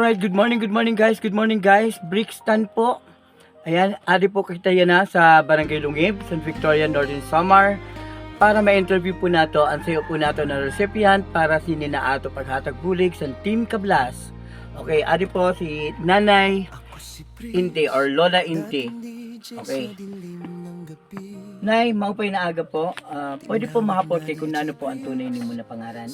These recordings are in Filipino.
Alright, good morning guys, Brixton po. Ayan, adi po kita yan na sa Barangay Lungib, San Victoria, Northern Samar. Para ma-interview po nato, ang sayo po nato na recipient para sinina ato paghatag bulig sa Team Kablas. Okay, adi po si Nanay Inte or Lola Inte. Okay. Nay, maupay na aga po. Pwede po mahapot kay kung ano po ang tunay ni mo na pangaran.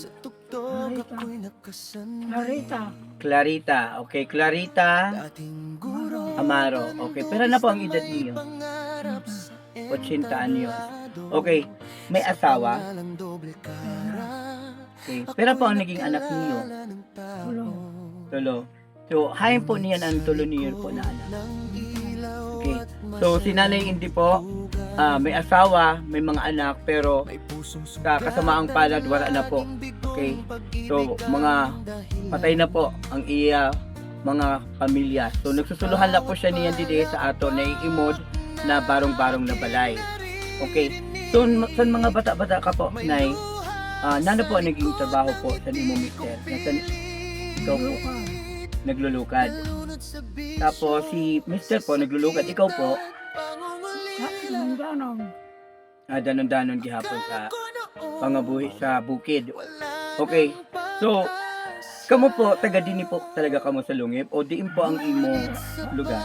Clarita. Okay, Clarita Amaro. Okay, pero na po ang edad niyo? 80 anyos. Okay, may asawa? Okay, pero po ang naging anak niyo? Tulo. So, hayin po niyan ang tulo niyo po na anak. Okay, so si Nanay hindi po, may asawa, may mga anak, pero sa kasamaang palad wala na po. Okay, so mga patay na po ang iya mga pamilya. So nagsusuluhan na po siya niyan dide sa ato na iimod na barong-barong na balay. Okay, so sa mga bata-bata ka po, Nay, nano po ang naging trabaho po sa imo mister? Nasaan ikaw po? Naglulukad. Tapos si mister po naglulukad, ikaw po? Danon-danon gihapon sa pangabuhi sa bukid. Okay. So, kamo po taga dinhi po talaga kamo sa Lungib o diin po ang imo lugar?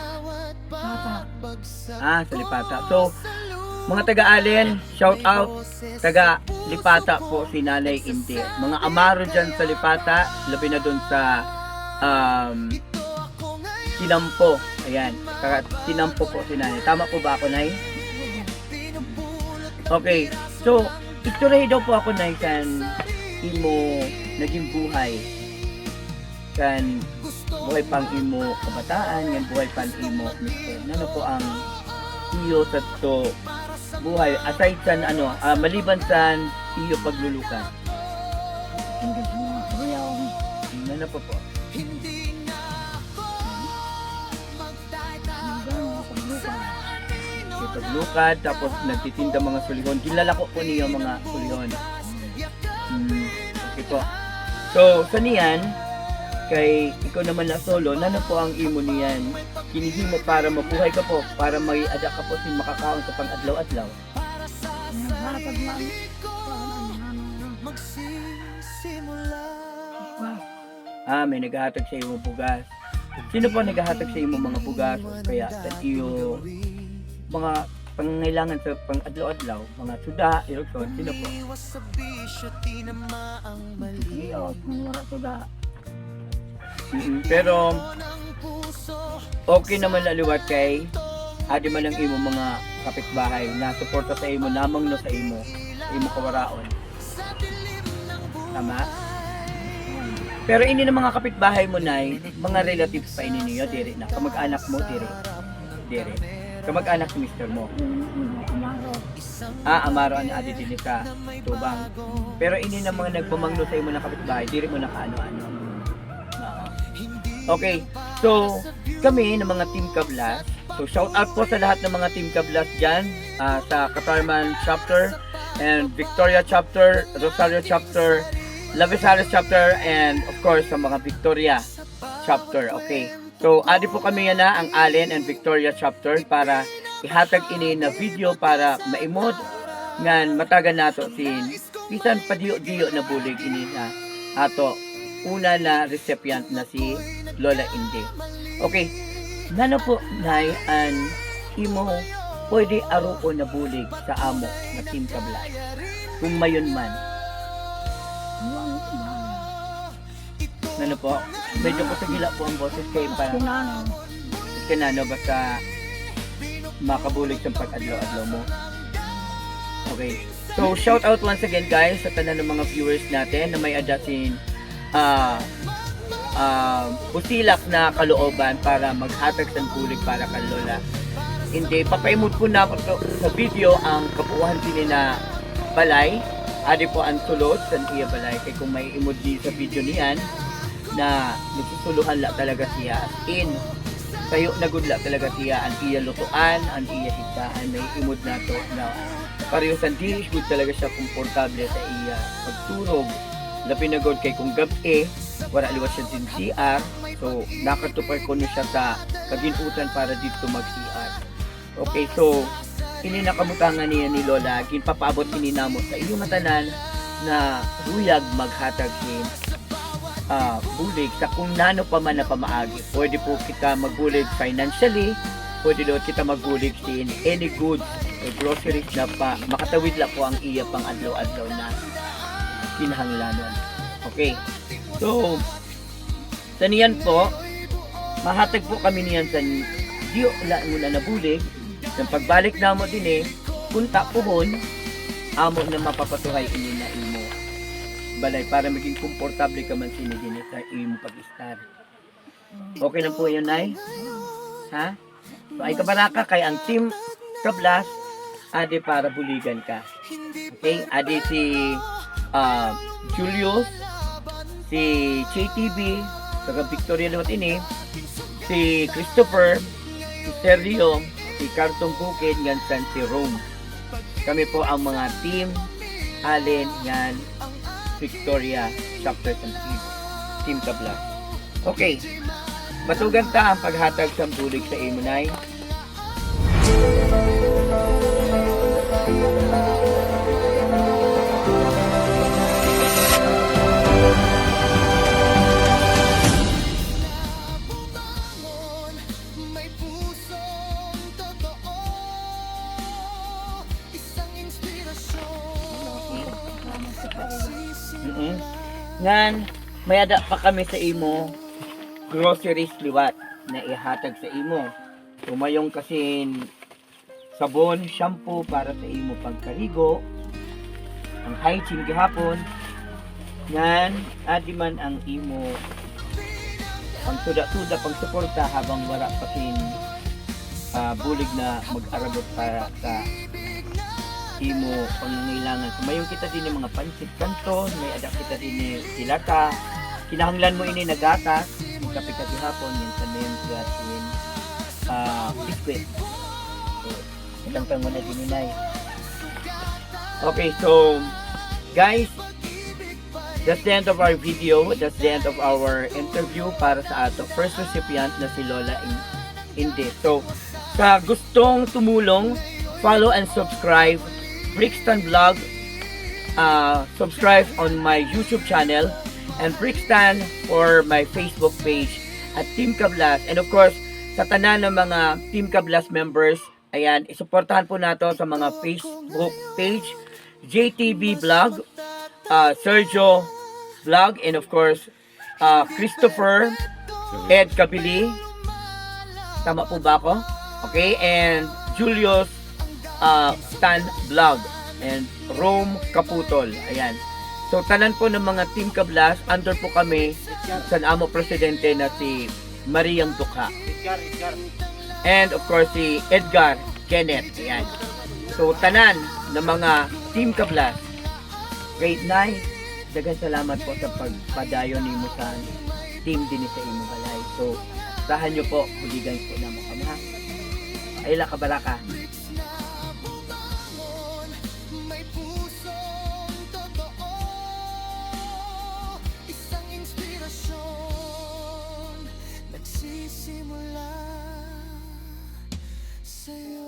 Sa Lipata. So, mga taga-Allen, shout out taga Lipata po si Nanay Inte. Mga amaro dyan sa Lipata, labi na dun sa Tinampo. Ayan, Tinampo po si Nanay. Tama po ba ako, Nay? Okay, so istorya daw po ako na kan imo naging buhay kan buhay pang imo kabataan ngan buhay pang imo mister. Ano po ang iyo sa to buhay aside sa maliban sa iyo paglulukan? Ano po po? Paglukad, tapos nagtitinda mga sulihon. Gilalako po niyo mga sulihon. Okay po. So, sa niyan, kay ikaw naman na solo, nano po ang imo niyan? Kinihimo para mabuhay ka po, para mag-ada ka po sin makakaon sa pang-adlaw-adlaw. May naghahatag sa imo bugas. Sino po naghahatag sa imo mga bugas? O kaya sa iyo mga pangangailangan sa pang-adlaw-adlaw, mga suda, irokson, sino po? Pero okay naman laliwat kay adi man ang imo mga kapitbahay na suporta sa imo namang no sa imo kawaraon. Tama? Pero ini ng mga kapitbahay mo, Nay, mga relatives pa ini niyo diri na kamag-anak mo diri. Kamag-anak ni mister mo. Amaro ang adi din sa Tubang. Pero ini na mga nagpamangno sa imo na kapitbahay, diri mo nakaano-ano. Okay. So, kami ng mga Team Kablas. So, shout out po sa lahat ng mga Team Kablas diyan sa Katarman chapter and Victoria chapter, Rosario chapter, Lavesares chapter, and of course sa mga Victoria chapter. Okay. So, adi po kami yan na ang Allen and Victoria chapter para ihatag ini na video para maimod ngan matagan nato sin bisan padiyo-diyo na bulig ini na ato una na recipient na si Lola Inte. Okay, nano po Nay an imo pwede aruo na bulig sa amo na Team Kablas kung mayon man? Nano po? Medyo pasagila po ang boses kay pa. Kinano basta makabulig sa pag-adlaw-adlaw mo. Okay. So, shout out once again guys sa tanan ng mga viewers natin na may adasin pusilak na kalooban para maghatag sa bulig para kay Lola. Hindi, papaimod po na po sa video ang kabuuhan din na balay. Adi po ang sulod sa iya balay. Kaya kung may imod din sa video niyan, na nagsusuluhan la talaga siya in kayo nagudla talaga siya ang iya lutuan, ang iya hitaan, may imod na to na pareho sa dish good talaga siya komportable sa iya pagturog labi na god kay kung gabi wala liwat siya din CR. So nakatupay ko niya siya sa kaginutan para dito mag-CR. Okay, so ini nakamutangan niya ni Lola, ginpapaabot ini namo sa iyong matanan na ruyag maghatag sin bulig sa kung nano pa man na pamaagi. Pwede po kita magbulig financially, pwede doon kita magbulig sin any goods o groceries na pa makatawid lang po ang iya pang adlaw-adlaw na kinahanglanon. Okay, so sa niyan po mahatag po kami niyan sa diyo la muna na bulig. Yung pagbalik namo din punta pohon amo na mapapatuhay ini na imo balay para maging komportable ka man sini din sa imo pag-star. Okay na po yun, Nay? Ha? So ay kabaraka kay ang team Kablas ade para buligan ka. Okay? Ade si Julius, si JTB, taga Victoria Lewat ini, si Christopher, si Sergio, si Cartong Bukid, ngan si Rome. Kami po ang mga team Allen yan Victoria Chapter and Team Kablas. Okay. Matugan ta ang paghatag sa bulig sa imo, Nay. Ngan may ada pa kami sa imo groceries liwat na ihatag sa imo. Tumayong kasin sabon, shampoo para sa imo pagkarigo, ang hygiene gihapon, ngan adi man ang imo pang suda-suda pang suporta habang wala pa sin bulig na mag-arabot para sa imo pangangailangan. Sumayong kita din ng mga pansit kanton, may adak kita din ni silata. Kinahanglan mo ini nagatas, kape ka hapon yan sa name gasin biscuit. So, itang mo na din Nay. Okay, so guys, that's the end of our video. That's the end of our interview para sa ato first recipient na si Lola Inde. So, sa gustong tumulong, follow and subscribe Brixton Vlog, subscribe on my YouTube channel, and Brixton for my Facebook page at Team Kablas. And of course, sa tanan ng mga Team Kablas members, ayan, isuportahan po nato sa mga Facebook page, JTB Vlog, Sergio Vlog, and of course, Christopher, Ed Kabili, tama po ba ako? Okay, and Julius Stan Vlog and Rome Caputol. Ayan. So tanan po ng mga Team Kablas, under po kami sa amo presidente na si Mariang Dukha. And of course si Edgar Kenneth. Ayan. So tanan ng mga Team Kablas. Great night. Daghang salamat po sa pagpadayon nimo sa team din sa imo balay. So sahan niyo po, buligan po na mo kami ha. Ayla kabaraka. Simula sa'yo.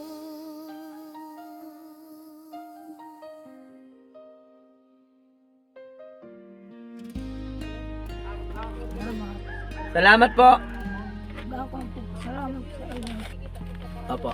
Salamat po. Salamat sa inyo. Opo.